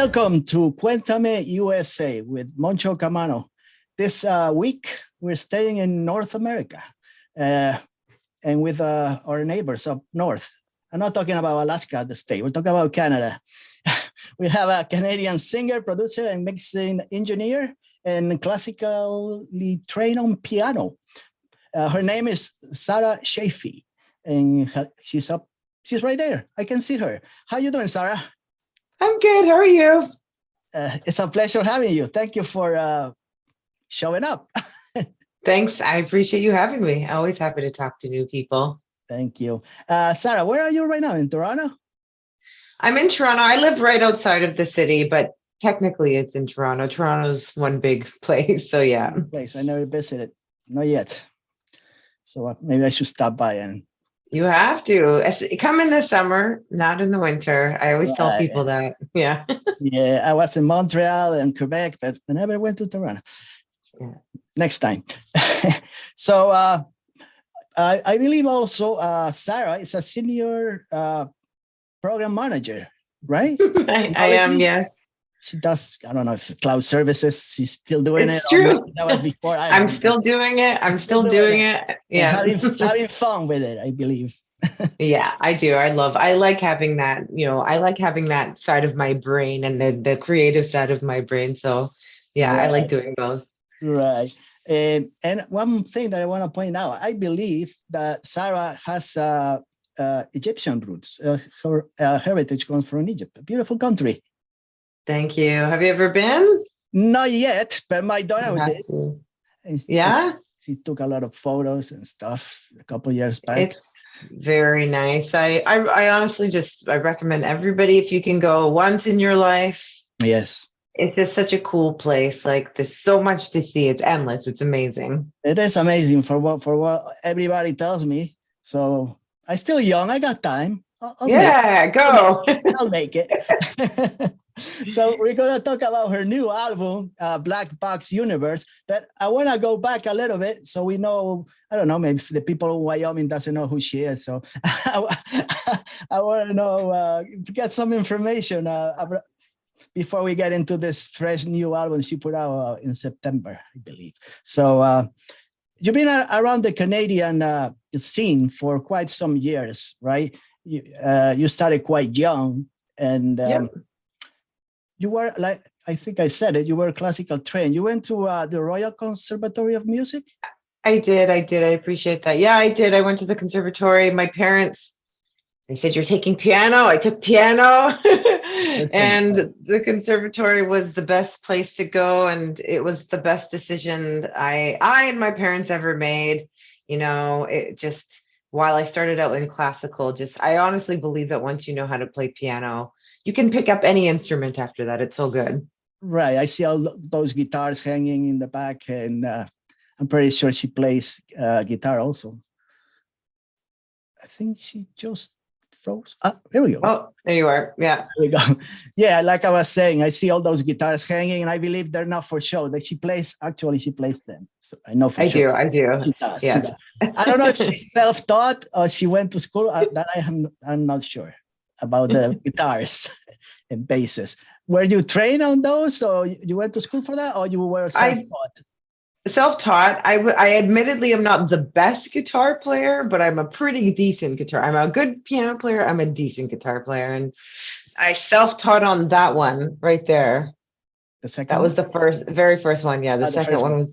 Welcome to Cuentame USA with Moncho Camano. This week, we're staying in North America and with our neighbors up north. I'm not talking about Alaska, the state. We're talking about Canada. We have a Canadian singer, producer, and mixing engineer, and classically trained on piano. Her name is Sarah Shafey, and she's right there. I can see her. How you doing, Sarah? I'm good. How are you? It's a pleasure having you. Thank you for showing up. Thanks. I appreciate you having me. Always happy to talk to new people. Thank you. Sarah, where are you right now? In Toronto? I'm in Toronto. I live right outside of the city, but technically it's in Toronto. Toronto's one big place. So yeah. Place I never visited. Not yet. So maybe I should stop by and. You have to come in the summer, not in the winter. I always tell people that. Yeah. Yeah, I was in Montreal and Quebec, but I never went to Toronto. Yeah. Next time. So I believe also Sarah is a senior program manager, right? I am, yes. She does, I don't know if it's cloud services, she's still doing it's it. True. That was before. I'm still doing it. I'm still doing it. Yeah. Having fun with it, I believe. Yeah, I do. I like having that, I like having that side of my brain and the creative side of my brain. So yeah, right. I like doing both. Right. And one thing that I want to point out, I believe that Sarah has Egyptian roots. Her heritage comes from Egypt, a beautiful country. Thank you. Have you ever been? Not yet, but my daughter did. Yeah? She took a lot of photos and stuff a couple of years back. It's very nice. I honestly I recommend everybody, if you can go once in your life. Yes. It's just such a cool place. Like, there's so much to see. It's endless. It's amazing. It is amazing for what everybody tells me. So I'm still young. I got time. Go. I'll make it. So we're going to talk about her new album, Black Box Universe, but I want to go back a little bit so we know, I don't know, maybe the people of Wyoming doesn't know who she is. So I want to know, to get some information before we get into this fresh new album she put out in September, I believe. So you've been around the Canadian scene for quite some years, right? You started quite young, and yep. You were, like, I think I said it, you were classical trained. You went to the Royal Conservatory of Music? I did. I appreciate that. Yeah, I did. I went to the conservatory. My parents, they said, "You're taking piano." I took piano. And the conservatory was the best place to go. And it was the best decision I and my parents ever made. It just, while I started out in classical, I honestly believe that once you know how to play piano, you can pick up any instrument after that. It's so good. Right. I see all those guitars hanging in the back, and I'm pretty sure she plays guitar also. I think she just froze. There we go. Oh, there you are. Yeah. There we go. Yeah, like I was saying, I see all those guitars hanging, and I believe they're not for show. That she plays them. So I know for sure. I do. She does. Yeah. She does. I don't know if she's self-taught or she went to school. That I'm not sure about the guitars and basses. Were you trained on those, or you went to school for that, or you were self-taught? Self-taught. I admittedly am not the best guitar player, but I'm a pretty decent guitar. I'm a good piano player. I'm a decent guitar player. And I self-taught on that one right there. The second that was the very first one. Yeah. The second one was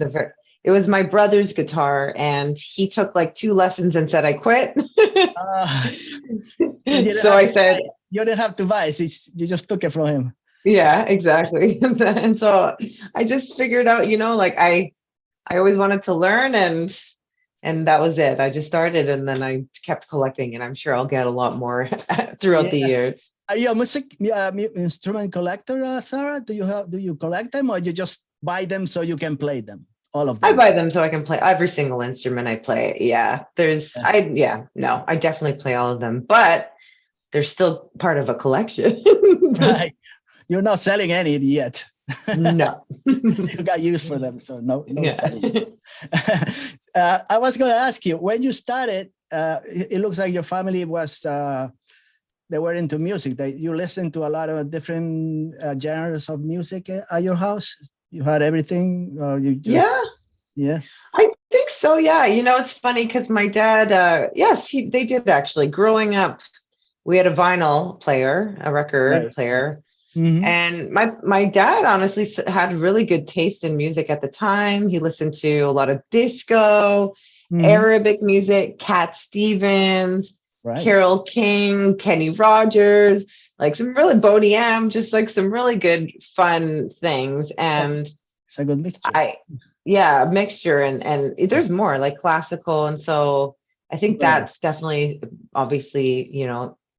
it was my brother's guitar, and he took like 2 lessons and said, "I quit." So I said, you didn't have to buy it. You just took it from him. Yeah, exactly. And so I just figured out, I always wanted to learn, and that was it. I just started, and then I kept collecting, and I'm sure I'll get a lot more throughout the years. Are you a music instrument collector, Sarah? Do you collect them, or you just buy them so you can play them? All of them? I buy them so I can play every single instrument I play. Yeah. I definitely play all of them, but they're still part of a collection. Right. You're not selling any yet. No. You got use for them, so no selling. I was going to ask you, when you started, it looks like your family was they were into music. You listen to a lot of different genres of music at your house. You had everything, or you just Yeah, I think so. Yeah. It's funny because my dad, yes, they did actually. Growing up, we had a vinyl player, a record right. player. Mm-hmm. And my dad honestly had really good taste in music at the time. He listened to a lot of disco, Mm-hmm. Arabic music, Cat Stevens, Right. Carole King, Kenny Rogers, like some really Boney M, just like some really good fun things. And It's a good mixture. yeah, a mixture, and there's more like classical. And so I think Right. that's definitely obviously,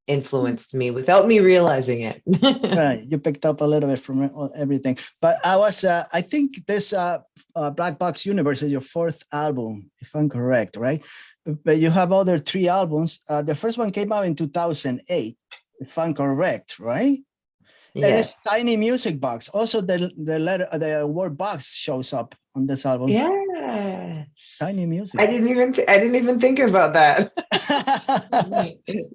influenced me without me realizing it. Right. You picked up a little bit from everything. But I think this Black Box Universe is your fourth album, if I'm correct, right? But you have other three albums. The first one came out in 2008, if I'm correct, right? And it's Yes. Tiny Music Box. Also, the word box shows up on this album. Yeah. Tiny Music I Box. didn't even think about that.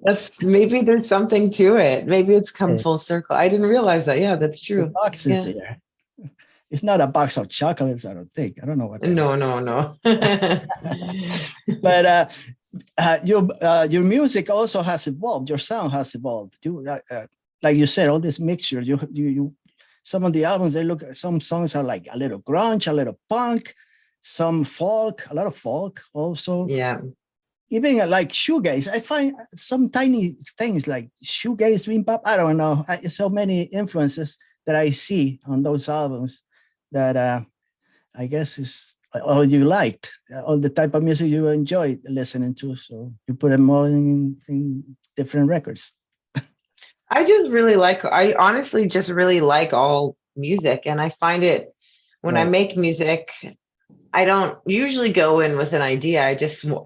That's maybe there's something to it. Maybe it's come full circle. I didn't realize that. Yeah, that's The true. box is Yeah. there. It's not a box of chocolates, I don't think. I don't know what kind of. No. But your music also has evolved. Your sound has evolved. Like you said, all this mixture. You some of the albums, some songs are like a little grunge, a little punk, some folk, a lot of folk also. Yeah. Even like shoegaze. I find some tiny things like shoegaze, dream pop. I don't know. So many influences that I see on those albums that I guess is all you liked, all the type of music you enjoy listening to. So you put them all in different records. I honestly just really like all music. And I find it when I Right. make music, I don't usually go in with an idea. I just no,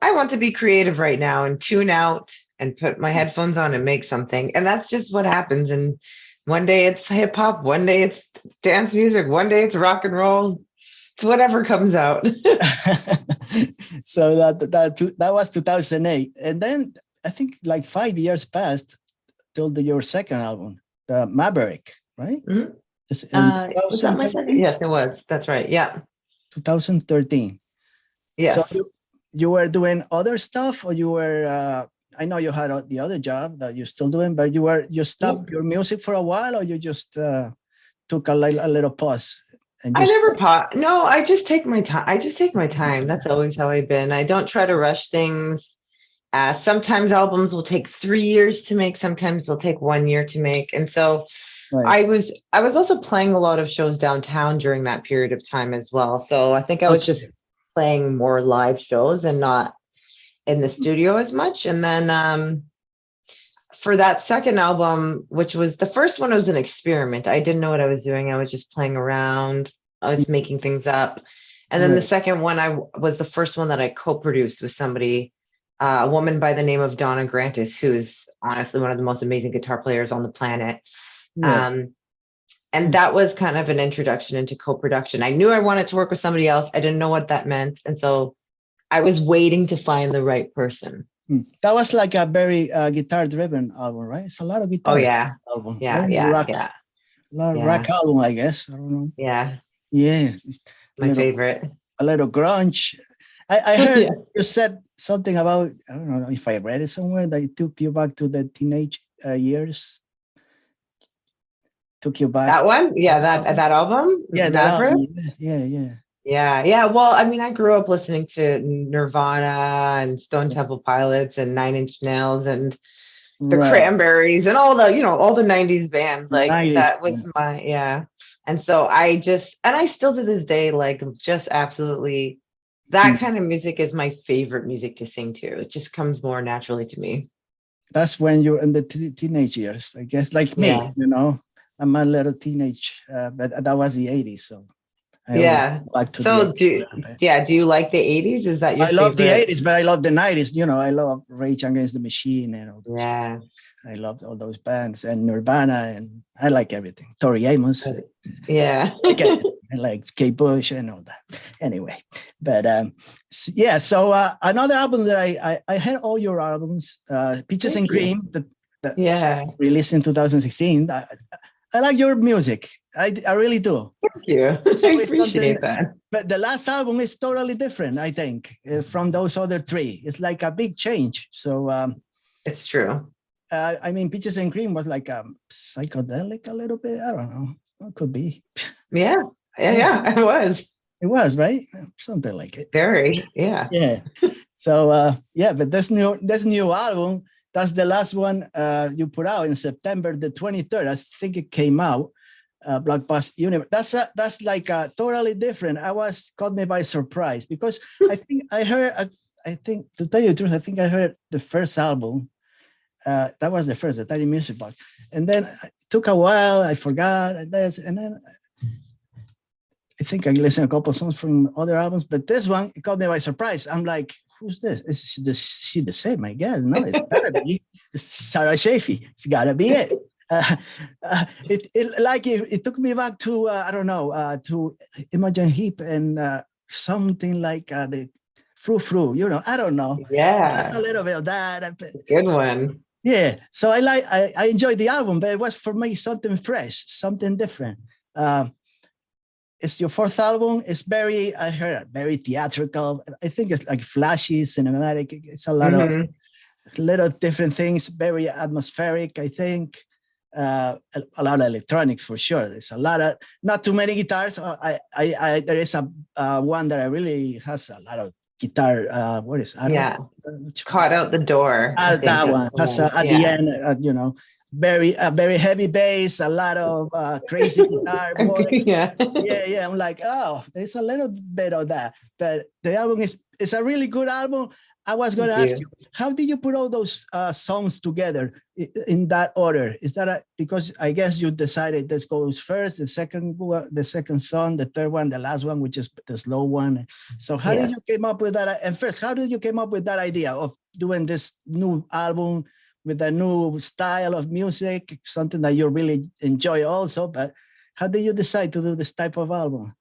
I want to be creative right now and tune out and put my headphones on and make something. And that's just what happens. And one day it's hip hop, one day it's dance music, one day it's rock and roll. It's whatever comes out. So that was 2008, and then I think like 5 years passed till your second album, the Maverick, right? Mhm. It's in Was that my second? 2013. Yes, it was. That's right. Yeah. 2013. So Yes. you were doing other stuff, or you were? I know you had the other job that you're still doing, but you stopped your music for a while, or you just took a little pause and I just. never pause. No, I just take my time. I just take my time. That's always how I've been. I don't try to rush things. Sometimes albums will take 3 years to make. Sometimes they'll take 1 year to make. And so Right. I was also playing a lot of shows downtown during that period of time as well. So I think I was just playing more live shows and not in the studio as much. And then for that second album, which was the first one, was an experiment. I didn't know what I was doing. I was just playing around. I was making things up. And then the second one, I was the first one that I co-produced with somebody, a woman by the name of Donna Grantis, who's honestly one of the most amazing guitar players on the planet. Yeah. And that was kind of an introduction into co-production. I knew I wanted to work with somebody else. I didn't know what that meant. And so I was waiting to find the right person. That was like a very guitar-driven album, right? It's a lot of guitar. Oh, yeah. Album. Yeah. A lot of rock album, I guess. I don't know. Yeah. Yeah. My favorite. A little grunge. I heard you said something about, I don't know if I read it somewhere, that it took you back to the teenage years. Took you back. That one? Yeah, that album? Yeah, that album. Yeah. Well, I mean, I grew up listening to Nirvana and Stone Temple Pilots and Nine Inch Nails and the Cranberries and all the 90s bands. Like 90s, that was And so I still to this day, like, just absolutely, that kind of music is my favorite music to sing to. It just comes more naturally to me. That's when you're in the teenage years, I guess, like me, I'm a little teenage, but that was the 80s. So do you like the 80s? Is that your favorite? I love the 80s, but I love the 90s. I love Rage Against the Machine and all those. Yeah. I loved all those bands and Nirvana, and I like everything. Tori Amos. Yeah. I like Kate Bush and all that. Anyway, but yeah. So another album that I had all your albums, Peaches and Cream, that Yeah. released in 2016. I like your music. I really do. Thank you. So I appreciate that. But the last album is totally different, I think, from those other three. It's like a big change. So it's true. I mean, Peaches and Cream was like psychedelic a little bit. I don't know. It could be. Yeah, it was. It was, right? Something like it. Very, yeah. Yeah. So yeah, but this new album, that's the last one you put out in September the 23rd. I think it came out. Black Box Universe. That's like totally different. I was caught me by surprise because I think to tell you the truth, I think I heard the first album. That was the first, the Tiny Music Box, and then it took a while. I forgot, and then I think I listened a couple of songs from other albums, but this one it caught me by surprise. I'm like, who's this? Is she the same? I guess no, it's gotta be Sarah Shafey. It's gotta be it. It took me back to I don't know to Imogen Heap and something like the Frou, you know, I don't know. Yeah, that's a little bit of that. Good one. Yeah, so I enjoyed the album, but it was for me something fresh, something different. It's your fourth album. It's I heard very theatrical. I think it's like flashy, cinematic. It's a lot of little different things, very atmospheric, I think. A lot of electronics for sure. There's a lot of, not too many guitars. There is a one that I really has a lot of guitar. What is that? Yeah, Caught Out the Door. That one has at the end, you know, very heavy bass, a lot of crazy guitar. Yeah. I'm like, oh, there's a little bit of that, but the album is a really good album. I was going to ask you, how did you put all those songs together in that order? Is that because I guess you decided this goes first, the second song, the third one, the last one, which is the slow one. So how did you came up with that? And first, how did you came up with that idea of doing this new album with a new style of music, something that you really enjoy also? But how did you decide to do this type of album?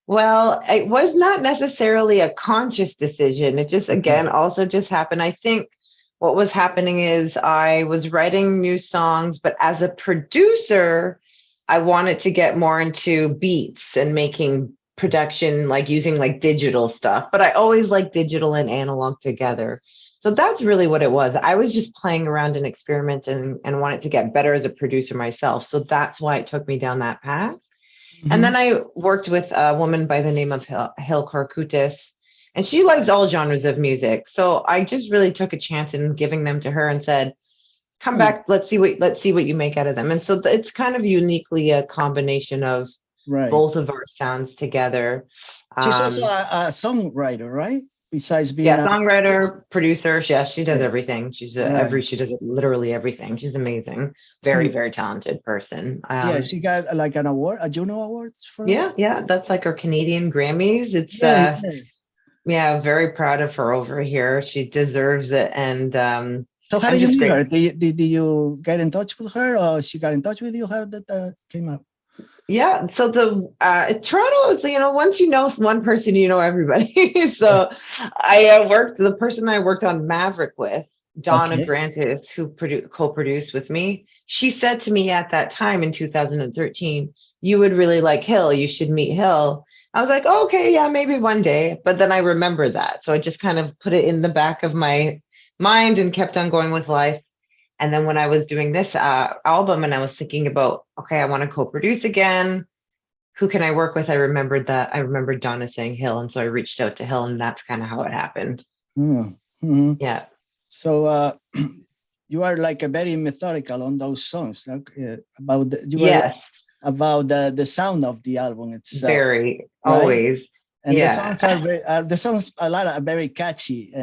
Well, it was not necessarily a conscious decision. It just, again, also just happened. I think what was happening is I was writing new songs, but as a producer, I wanted to get more into beats and making production, like using like digital stuff. But I always like digital and analog together. So that's really what it was. I was just playing around and experimenting and wanted to get better as a producer myself. So that's why it took me down that path. And then I worked with a woman by the name of Hil Karkutis, and she likes all genres of music. So I just really took a chance in giving them to her and said, come back, let's see what you make out of them. And so it's kind of uniquely a combination of both of our sounds together. She's also a songwriter, right? Besides being songwriter, producer, yes, she does everything. She's she does literally everything. She's amazing, very very talented person. She got like an award, a Juno Awards for. Yeah, that's like her Canadian Grammys. It's very proud of her over here. She deserves it. And so how did you meet her? Did you get in touch with her, or she got in touch with you? How did that came up? Yeah, so Toronto is, once you know one person, you know everybody. So the person I worked on Maverick with, Donna Grantis, who co-produced with me, she said to me at that time in 2013, you would really like Hill, you should meet Hill. I was like, oh, okay, yeah, maybe one day. But then I remember that. So I just kind of put it in the back of my mind and kept on going with life. And then when I was doing this album and I was thinking about, okay, I want to co-produce again. Who can I work with? I remembered Donna saying Hill. And so I reached out to Hill, and that's kind of how it happened. Mm-hmm. Yeah. So you are like a very methodical on those songs, about the sound of the album itself. Very, always. And the songs are very catchy.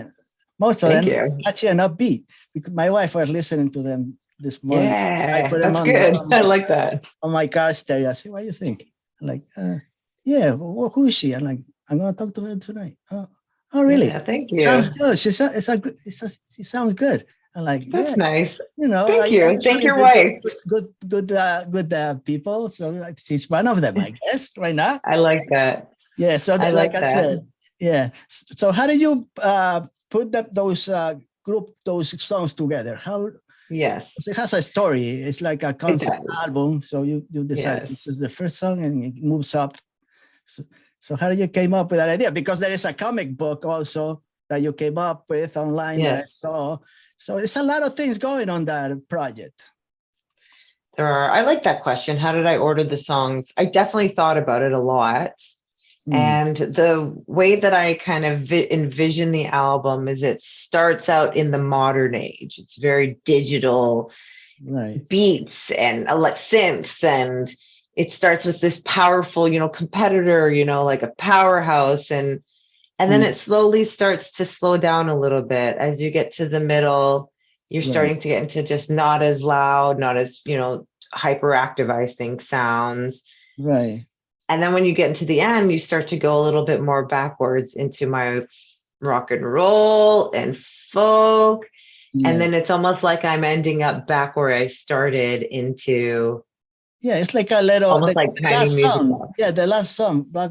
Most of them catchy and upbeat. Because my wife was listening to them this morning. Yeah, that's good. I like that. On my car stereo. I said, what do you think? I'm like, who is she? I'm like, I'm going to talk to her tonight. Oh, really? Yeah, thank you. Sounds good. She sounds good. I'm like, yeah, That's nice. I Thank you. Thank usually your visit wife. good people. So she's one of them, I guess, right now. I like that. Yeah. So I like like I that. said, yeah. So how did you put those songs together? How Yes, it has a story. It's like a it concept does. album. So you decided Yes. this is the first song and it moves up. So, so how did you came up with that idea? Because there is a comic book also that you came up with online that I Yes. saw. So it's a lot of things going on that project. There are. I like that question. How did I order the songs? I definitely thought about it a lot. Mm, And the way that I kind of envision the album is it starts out in the modern age. It's very digital right. beats and synths, and it starts with this powerful, competitor, like a powerhouse, and then Mm, it slowly starts to slow down a little bit as you get to the middle. You're right. starting to get into just not as loud, not as, hyperactive, I think, sounds. Right. And then when you get into the end, you start to go a little bit more backwards into my rock and roll and folk. And Yeah. then it's almost like I'm ending up back where I started into Yeah. It's like a little almost like the tiny last music song. box. Yeah, the last song, Black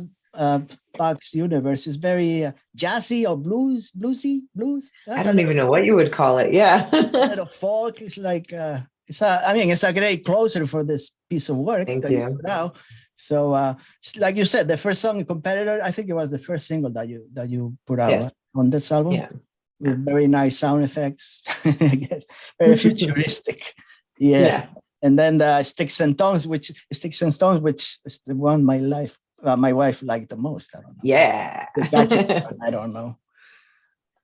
Box Universe is very jazzy or blues. I That's a don't little even know what you would call it. Yeah. little folk. It's like it's a great closer for this piece of work Thank that you you. put out. So like you said, the first song, Competitor, I think it was the first single that you put out Yes. on this album Yeah. with very nice sound effects. I guess very futuristic. Yeah. Yeah. And then the Sticks and Stones, which is the one my wife liked the most. I don't know. Yeah. The Duchess one, I don't know.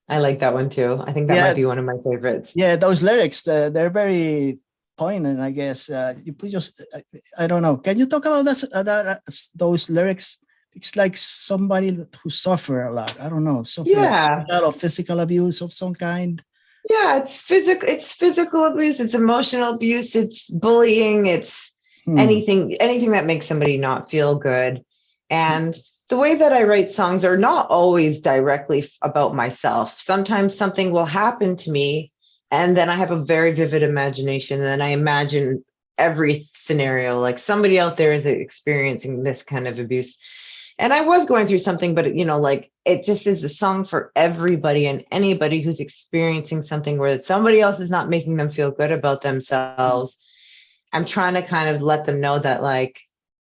I like that one too. I think that might Yeah, be one of my favorites. yeah, those lyrics, they're very poignant, I guess. You put just, I don't know. Can you talk about those lyrics? It's like somebody who suffer a lot. I don't know, suffer like Yeah. a lot of physical abuse of some kind. Yeah, it's physical abuse, it's emotional abuse, it's bullying, it's Hmm. anything that makes somebody not feel good. And the way that I write songs are not always directly about myself. Sometimes something will happen to me and then I have a very vivid imagination and then I imagine every scenario like somebody out there is experiencing this kind of abuse. And I was going through something, but like it just is a song for everybody and anybody who's experiencing something where somebody else is not making them feel good about themselves. I'm trying to kind of let them know that, like,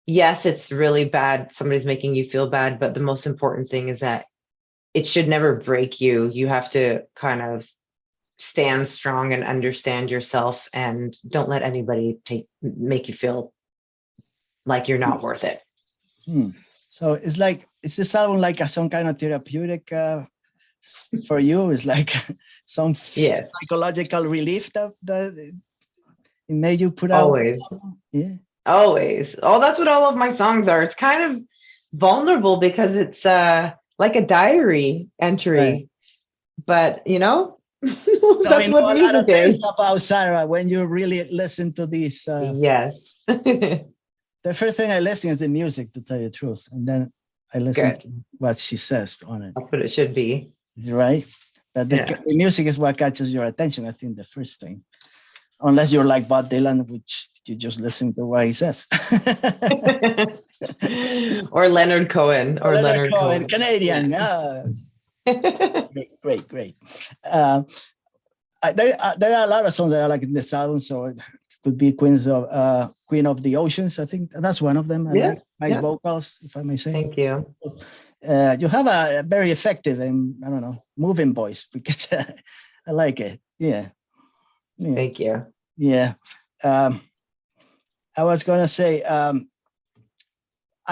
yes, it's really bad. Somebody's making you feel bad, but the most important thing is that it should never break you. You have to kind of stand strong and understand yourself and don't let anybody make you feel like you're not worth it. Hmm. So it's like, is this album like some kind of therapeutic for you? It's like some Yes, psychological relief that it made you put out. always. Yeah. Always. Oh, that's what all of my songs are. It's kind of vulnerable because it's like a diary Right. entry. But So we that's know what a lot music of things is. about Sarah when you really listen to these. Yes. The first thing I listen is the music, to tell you the truth, and then I listen Good. to what she says on it. That's what it should be. Right? But Yeah. the music is what catches your attention. I think the first thing, unless you're like Bob Dylan, which you just listen to what he says. Or Leonard Cohen or Leonard Leonard Cohen, Cohen. Canadian. Great, great. Uh, there are a lot of songs that I like in this album, so it could be Queen of the Oceans. I think that's one of them. I Yeah. like nice Yeah. vocals, if I may say. Thank you. You have a very effective and I don't know moving voice because I like it. Yeah, yeah, Thank you. yeah. I was gonna say,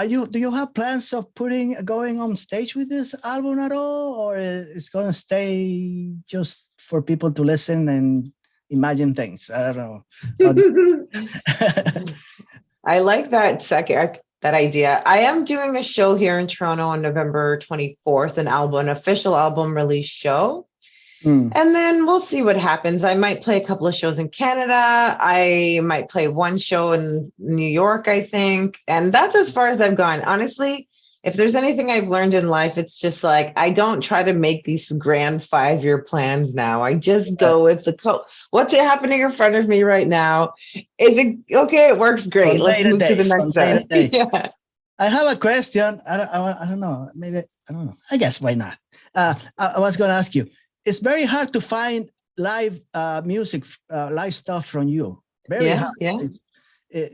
do you have plans of going on stage with this album at all, or it's gonna stay just for people to listen and imagine things? I don't know. I like that idea. I am doing a show here in Toronto on November 24th, an official album release show. Mm, And then we'll see what happens. I might play a couple of shows in Canada. I might play one show in New York, I think. And that's as far as I've gone. Honestly, if there's anything I've learned in life, it's just like I don't try to make these grand 5-year plans now. I just go with what's happening in front of me right now. Is it okay? It works great. From Let's day to move to day, the next from day to step. day. Yeah. I have a question. I don't know. Maybe I don't know. I guess why not? I was going to ask you. It's very hard to find live music, live stuff from you. Very Yeah. hard. Yeah.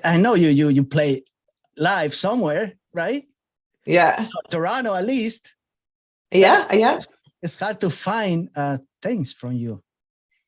I know you play live somewhere, right? Yeah. Toronto, at least. Yeah. Yeah. It's hard to find things from you.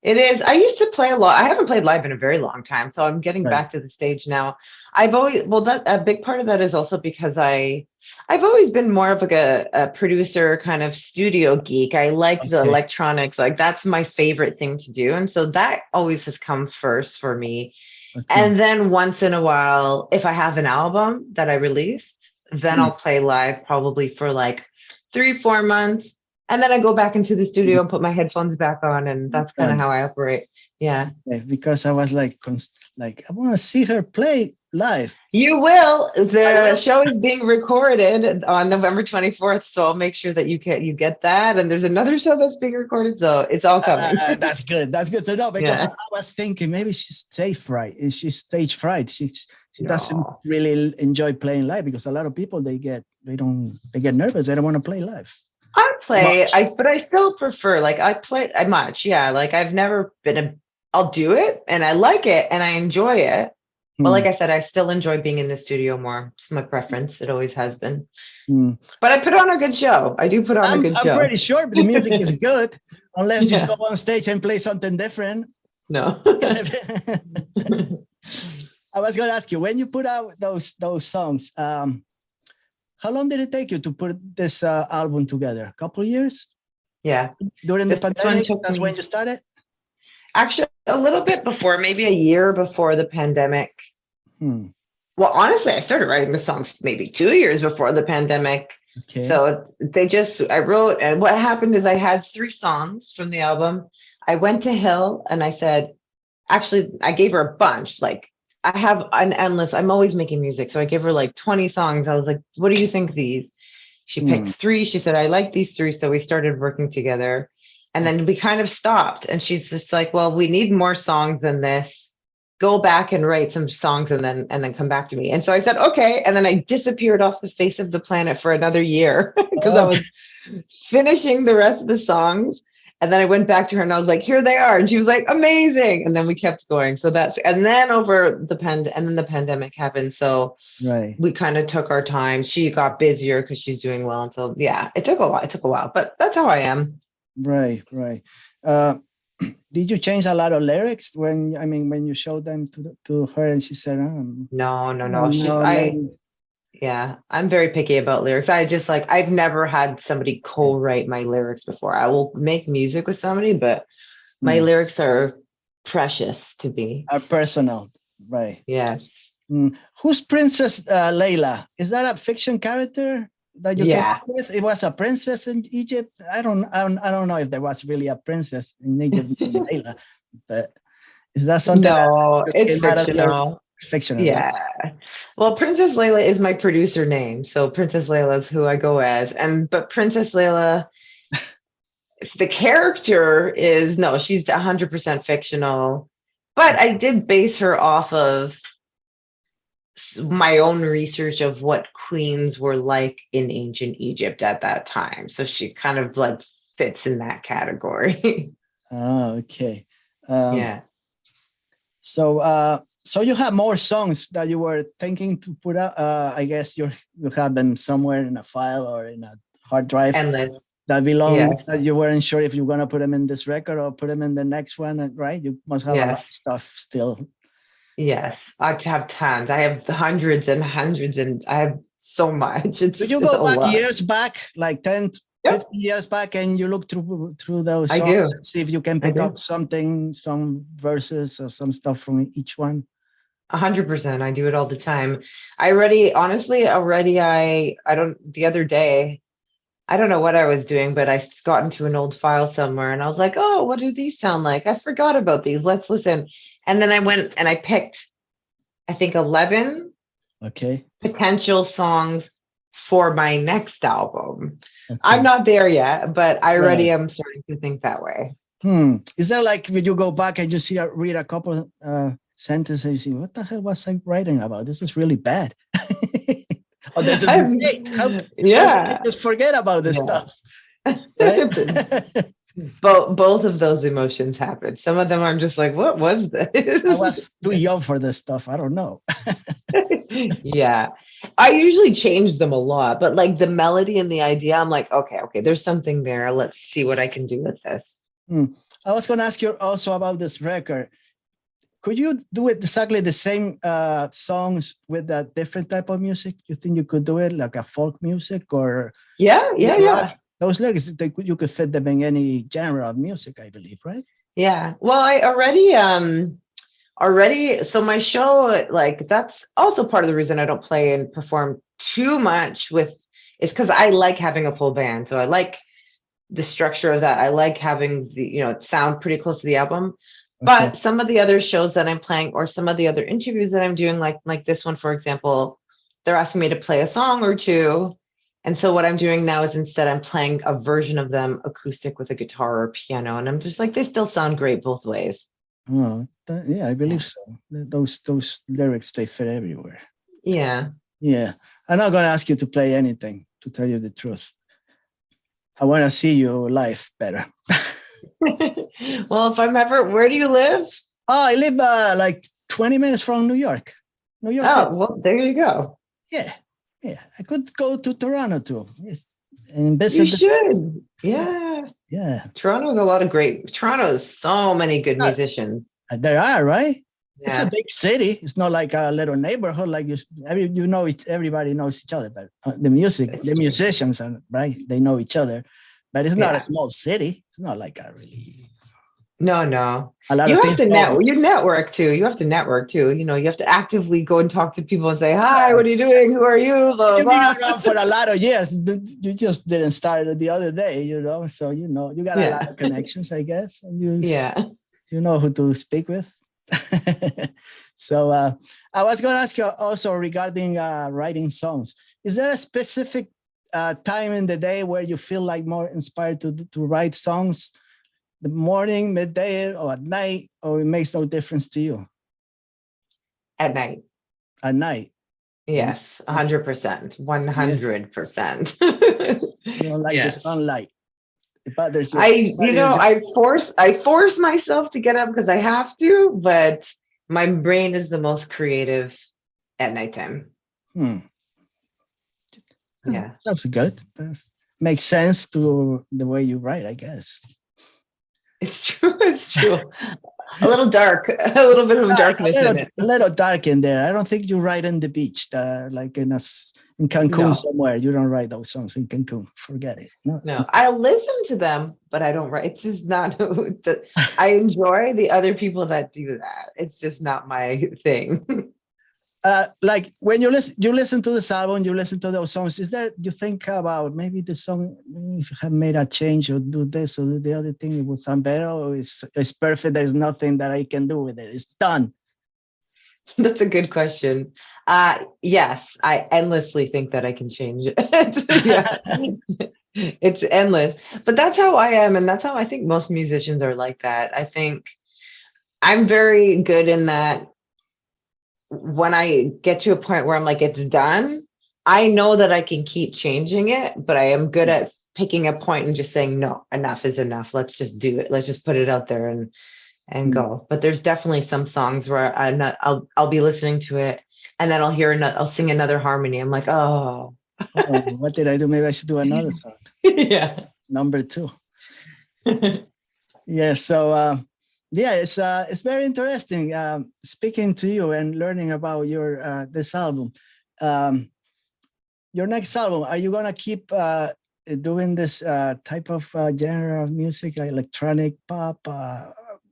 It is. I used to play a lot. I haven't played live in a very long time, so I'm getting Right. back to the stage now. I've always, well, that a big part of that is also because I've always been more of like a producer kind of studio geek. I like the Okay. electronics, like that's my favorite thing to do. And so that always has come first for me. Okay. And then once in a while, if I have an album that I released, then I'll play live probably for like 3-4 months. And then I go back into the studio and put my headphones back on, and that's kind of how I operate. Yeah. Because I was like I want to see her play live. You will. The show is being recorded on November 24th, so I'll make sure that you get that. And there's another show that's being recorded, so it's all coming. That's good. That's good to know, because I was thinking maybe she's stage fright. She's stage fright. She doesn't really enjoy playing live, because a lot of people they get nervous. They don't want to play live. I play, but I still prefer, like I play much. Yeah. Like I've never been I'll do it and I like it and I enjoy it. But like I said, I still enjoy being in the studio more. It's my preference. It always has been. But I put on a good show. I do put on a good show. I'm pretty sure the music is good, unless you go on stage and play something different. No. I was going to ask you, when you put out those songs, how long did it take you to put this album together? A couple of years? Yeah. During the pandemic, that's when you started? Actually, a little bit before, maybe a year before the pandemic. Well, honestly, I started writing the songs maybe 2 years before the pandemic. Okay. So I wrote, and what happened is I had 3 songs from the album. I went to Hill and I said, actually, I gave her a bunch. Like, I have an endless, I'm always making music. So I gave her like 20 songs. I was like, what do you think of these? She picked 3. She said, I like these 3. So we started working together. And then we kind of stopped. And she's just like, well, we need more songs than this. Go back and write some songs and then come back to me. And so I said, okay. And then I disappeared off the face of the planet for another year because I was finishing the rest of the songs. And then I went back to her and I was like, here they are. And she was like, amazing. And then we kept going. So and then the pandemic happened. So we kind of took our time. She got busier because she's doing well. And so, yeah, it took a while, but that's how I am. Right. Did you change a lot of lyrics when you showed them to her and she said, no. Yeah, I'm very picky about lyrics. I've never had somebody co-write my lyrics before. I will make music with somebody, but my lyrics are precious to me. Are personal, right? Yes. Who's Princess Layla? Is that a fiction character that you came up with? It was a princess in Egypt. I don't know if there was really a princess in Egypt, Layla, but is that something? No, it's fictional. Fictional. Yeah. Well, Princess Layla is my producer name. So Princess Layla is who I go as. But Princess Layla, the character is, no, she's 100% fictional. But I did base her off of my own research of what queens were like in ancient Egypt at that time. So she kind of like fits in that category. Oh, okay. Yeah. So you have more songs that you were thinking to put out. I guess you have them somewhere in a file or in a hard drive. Endless. That belong. That you weren't sure if you're gonna put them in this record or put them in the next one, right? You must have a lot of stuff still. Yes, I have tons. I have hundreds and hundreds, and I have so much. Do you go back years back, like 10, 50 years back, and you look through those songs and see if you can pick up something, some verses or some stuff from each one? 100%. I do it all the time. The other day, I don't know what I was doing, but I got into an old file somewhere and I was like, oh, what do these sound like? I forgot about these. Let's listen. And then I went and I picked, I think 11 potential songs for my next album. Okay. I'm not there yet, but I already Right. am starting to think that way. Is that like when you go back and you see read a couple sentences, you see, what the hell was I writing about? This is really bad. Oh, this is great. How did I just forget about this stuff? Right? Both of those emotions happen. Some of them I'm just like, what was this? I was too young for this stuff. I don't know. Yeah. I usually change them a lot, but like the melody and the idea, I'm like, okay, there's something there. Let's see what I can do with this. I was going to ask you also about this record. Could you do it exactly the same songs with a different type of music? You think you could do it like a folk music or yeah. Those lyrics, you could fit them in any genre of music, I believe, right? Yeah. Well, I already so my show, like that's also part of the reason I don't play and perform too much with is because I like having a full band. So I like the structure of that. I like having the, sound pretty close to the album. But some of the other shows that I'm playing or some of the other interviews that I'm doing, like this one, for example, they're asking me to play a song or two. And so what I'm doing now is instead I'm playing a version of them acoustic with a guitar or piano. And I'm just like, they still sound great both ways. Oh, yeah, I believe so. Those lyrics, they fit everywhere. Yeah. Yeah. I'm not going to ask you to play anything, to tell you the truth. I want to see you live better. Well, if I'm ever, where do you live? Oh, I live like 20 minutes from New York. New York City. Well, there you go. Yeah. I could go to Toronto too. Yes. And visit. You should. Yeah. Yeah. Toronto has so many good musicians. There are, right? Yeah. It's a big city. It's not like a little neighborhood. Like everybody knows each other. But the musicians, right? They know each other. But it's not a small city. It's not like a really. No. You have to network too. You have to network too. You have to actively go and talk to people and say, "Hi, what are you doing? Who are you?" You've been around for a lot of years. You just didn't start the other day, So you got a lot of connections, I guess, and you know who to speak with. So I was going to ask you also regarding writing songs. Is there a specific time in the day where you feel like more inspired to write songs? The morning, midday, or at night, or it makes no difference to you? At night. At night. Yes, 100%, 100%. You don't like the sunlight. It bothers you. I force myself to get up because I have to, but my brain is the most creative at nighttime. Yeah, that's good. That makes sense to the way you write, I guess. It's true. A little dark, a little bit of darkness in it. A little dark in there. I don't think you write on the beach, like in Cancun somewhere. You don't write those songs in Cancun. Forget it. No, I listen to them, but I don't write. It's just not. I enjoy the other people that do that. It's just not my thing. Like when you listen to this album, you listen to those songs. Is there you think about maybe the song if you have made a change or do this or do the other thing, it would sound better, or it's perfect? There's nothing that I can do with it. It's done. That's a good question. Yes, I endlessly think that I can change it. It's endless, but that's how I am, and that's how I think most musicians are like that. I think I'm very good in that. When I get to a point where I'm like, it's done, I know that I can keep changing it, but I am good at picking a point and just saying, no, enough is enough. Let's just do it. Let's just put it out there and go. But there's definitely some songs where I'll be listening to it and then I'll sing another harmony. I'm like, oh, what did I do? Maybe I should do another song. Yeah. Number 2. Yeah. So, it's very interesting speaking to you and learning about your this album. Your next album, are you gonna keep doing this type of genre of music, like electronic pop,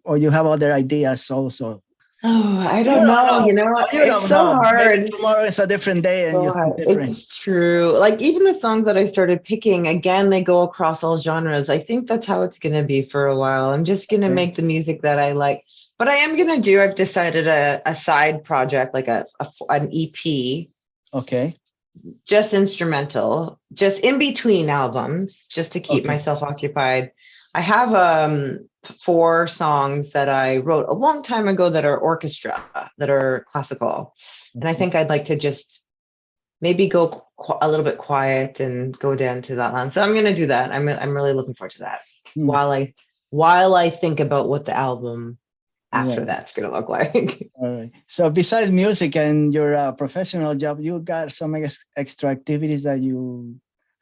or you have other ideas also? Oh, I don't know. It's so hard. Maybe tomorrow is a different day, and it's true. Like even the songs that I started picking, again, they go across all genres. I think that's how it's going to be for a while. I'm just going to make the music that I like. But I am going to I've decided a side project, like an EP. Okay. just instrumental, just in between albums, just to keep Okay. myself occupied. I have 4 songs that I wrote a long time ago that are orchestra, that are classical. And I Okay. think I'd like to just maybe go a little bit quiet and go down to that line. So I'm going to do that. I'm really looking forward to that Hmm. while I think about what the album after Right. that's going to look like. All right. So besides music and your professional job, you got some extra activities that you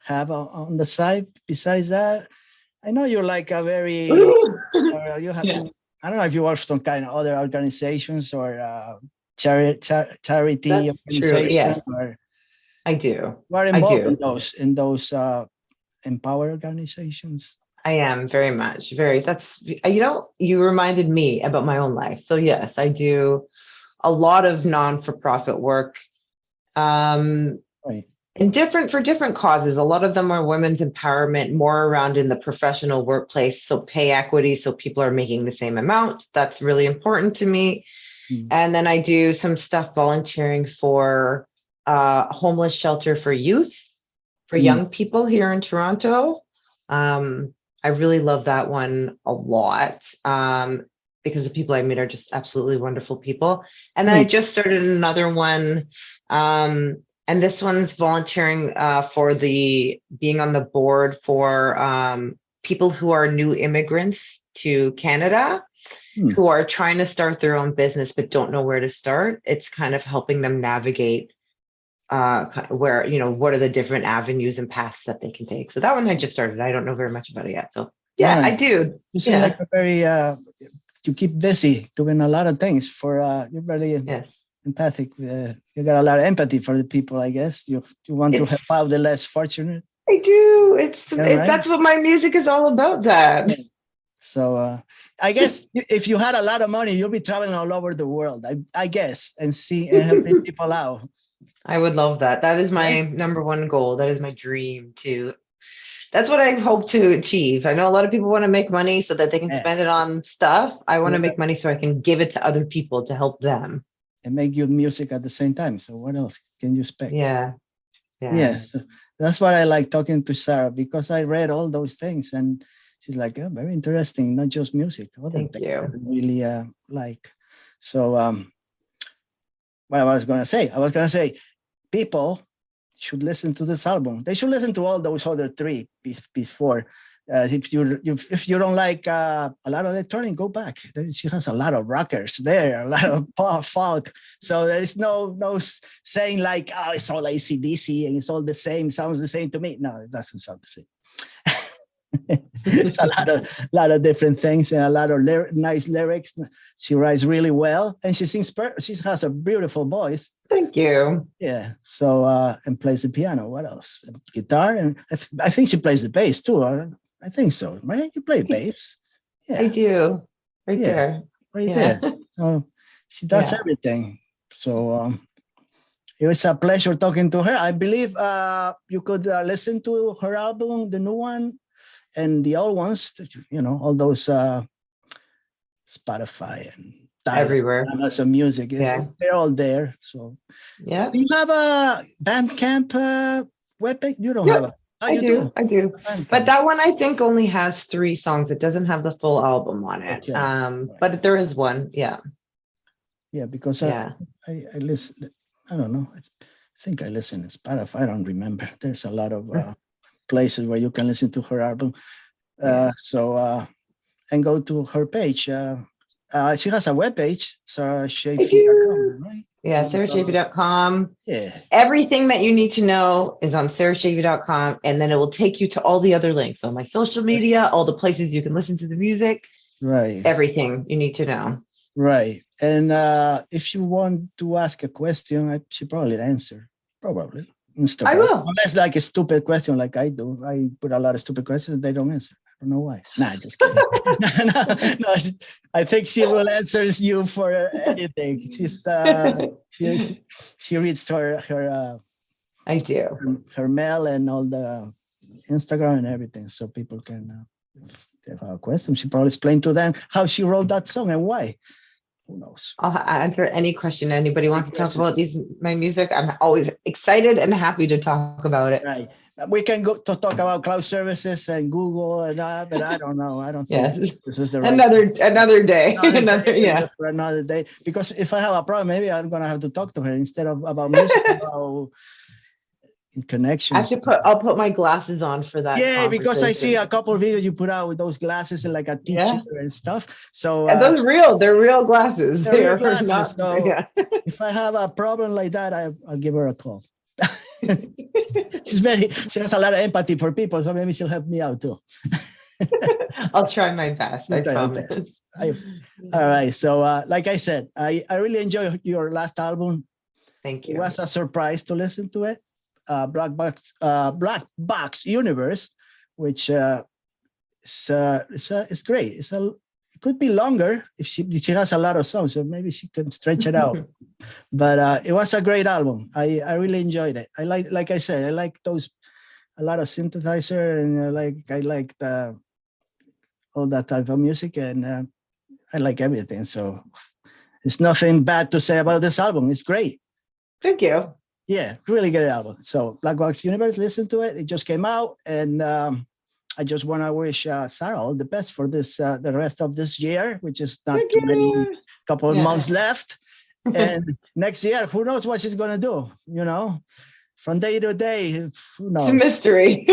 have on the side besides that? I know you're like a very, you have Yeah. to, I don't know if you work for some kind of other organizations or charity That's true. organization, Yes, or I do. you are I involved do. in those empower organizations. I am very much that's, you reminded me about my own life. So yes, I do a lot of non-for-profit work. Right. And for different causes. A lot of them are women's empowerment, more around in the professional workplace. So pay equity, so people are making the same amount. That's really important to me. Mm. And then I do some stuff volunteering for homeless shelter for youth, for young people here in Toronto. I really love that one a lot because the people I meet are just absolutely wonderful people. And then I just started another one. And this one's volunteering for being on the board for people who are new immigrants to Canada, who are trying to start their own business but don't know where to start. It's kind of helping them navigate where, what are the different avenues and paths that they can take. So that one I just started. I don't know very much about it yet. So yeah, Right. I do. You seem like a very you keep busy doing a lot of things for you're very empathic. You got a lot of empathy for the people, I guess. You want to help out the less fortunate. I do. Right? That's what my music is all about, that. So I guess if you had a lot of money, you'll be traveling all over the world, I guess, and helping people out. I would love that. That is my number one goal. That is my dream too. That's what I hope to achieve. I know a lot of people want to make money so that they can spend it on stuff. I want to make money so I can give it to other people to help them. And make good music at the same time. So what else can you expect? Yeah. Yes. That's why I like talking to Sarah, because I read all those things and she's like, very interesting, not just music, other things that I really like. So what I was going to say, people should listen to this album. They should listen to all those other 3 before. If you don't like a lot of electronic, go back. She has a lot of rockers there, a lot of pop, folk. So there is no saying like, oh, it's all AC/DC and it's all the same, sounds the same to me. No, it doesn't sound the same. It's a lot of different things and a lot of nice lyrics. She writes really well and she sings. She has a beautiful voice. Thank you. Yeah. So and plays the piano. What else? Guitar, and I think she plays the bass too. I think so, right? You play bass. Yeah, I do. Right there. There. So she does everything. So it was a pleasure talking to her. I believe you could listen to her album, the new one, and the old ones. All those Spotify and everywhere. Amazon Music. They're all there. So do you have a Bandcamp webpage? You don't have a. I do. But that one I think only has 3 songs. It doesn't have the full album on it. But there is one. Yeah. Yeah, because I listen. I don't know. I think I listen to Spotify. I don't remember. There's a lot of places where you can listen to her album. And go to her page. She has a webpage, sarahshafey.com, right? Yeah, sarahshafey.com. Yeah. Everything that you need to know is on sarahshafey.com, and then it will take you to all the other links. So my social media, all the places you can listen to the music. Right. Everything you need to know. Right. And if you want to ask a question, she probably answer. Probably. Instagram. I will. Unless like a stupid question like I do. I put a lot of stupid questions and they don't answer. I don't know why. Nah, just kidding. no, I think she will answer you for anything. She's she reads her I do. her mail and all the Instagram and everything, so people can if they have a question, she probably explain to them how she wrote that song and why. who knows? I'll answer any question anybody wants to talk Questions. about my music. I'm always excited and happy to talk about it. Right. We can go to talk about cloud services and Google and but I don't know. I don't think Yes. this is the right Another day. yeah. For another day. Because if I have a problem, maybe I'm gonna have to talk to her instead of about music, about connections. I'll put my glasses on for that. Yeah, because I see a couple of videos you put out with those glasses and like a teacher and stuff. So those they're real glasses. They're real glasses. Not, so if I have a problem like that, I'll give her a call. She has a lot of empathy for people, so maybe she'll help me out too. I'll try my best. I promise. All right. So like I said, I really enjoyed your last album. Thank you. It was a surprise to listen to it. Black Box Universe, which it's great. It could be longer if she has a lot of songs, so maybe she can stretch it out. But it was a great album. I really enjoyed it. Like I said, I like those, a lot of synthesizer, and I like all that type of music, and I like everything. So it's nothing bad to say about this album. It's great. Thank you. Yeah, really good album. So Black Box Universe, listen to it. It just came out, and I just want to wish Sarah all the best for this, the rest of this year, which is not too many, couple of months left. And next year, who knows what she's going to do, from day to day, who knows? It's a mystery.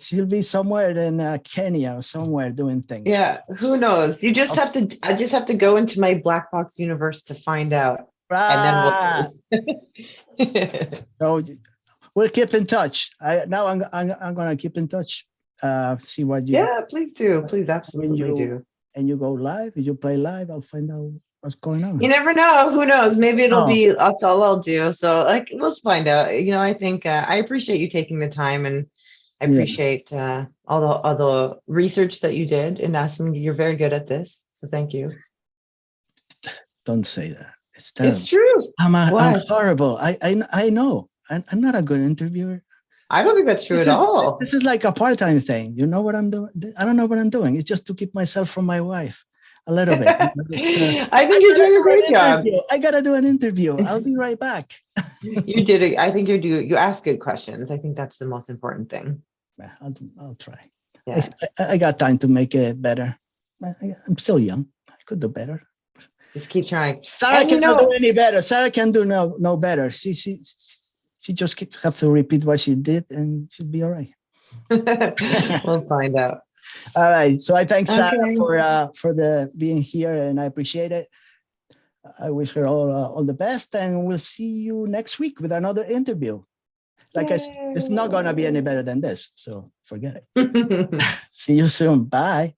She'll be somewhere in Kenya or somewhere doing things. Yeah, who knows? I just have to go into my Black Box universe to find out. Right. And then so we'll keep in touch. I'm gonna keep in touch. See what you. Yeah, please do. Please, absolutely do. And you go live. If you play live, I'll find out what's going on. You never know. Who knows? Maybe it'll be that's all I'll do. So we'll find out. I think I appreciate you taking the time, and I appreciate all the research that you did in asking. You're very good at this. So thank you. Don't say that. It's true. I'm horrible. I know. I'm not a good interviewer. I don't think that's true at all. This is like a part-time thing. You know what I'm doing? I don't know what I'm doing. It's just to keep myself from my wife a little bit. I think you're doing a great job. I gotta do an interview. I'll be right back. You did it. I think you ask good questions. I think that's the most important thing. I'll try. Yeah. I got time to make it better. I'm still young. I could do better. Just keep trying. Sarah cannot do any better. Sarah can do no better. She just have to repeat what she did, and she'll be all right. We'll find out. All right. So I thank Sarah for being here, and I appreciate it. I wish her all the best, and we'll see you next week with another interview. Like I said, it's not gonna be any better than this, so forget it. See you soon. Bye.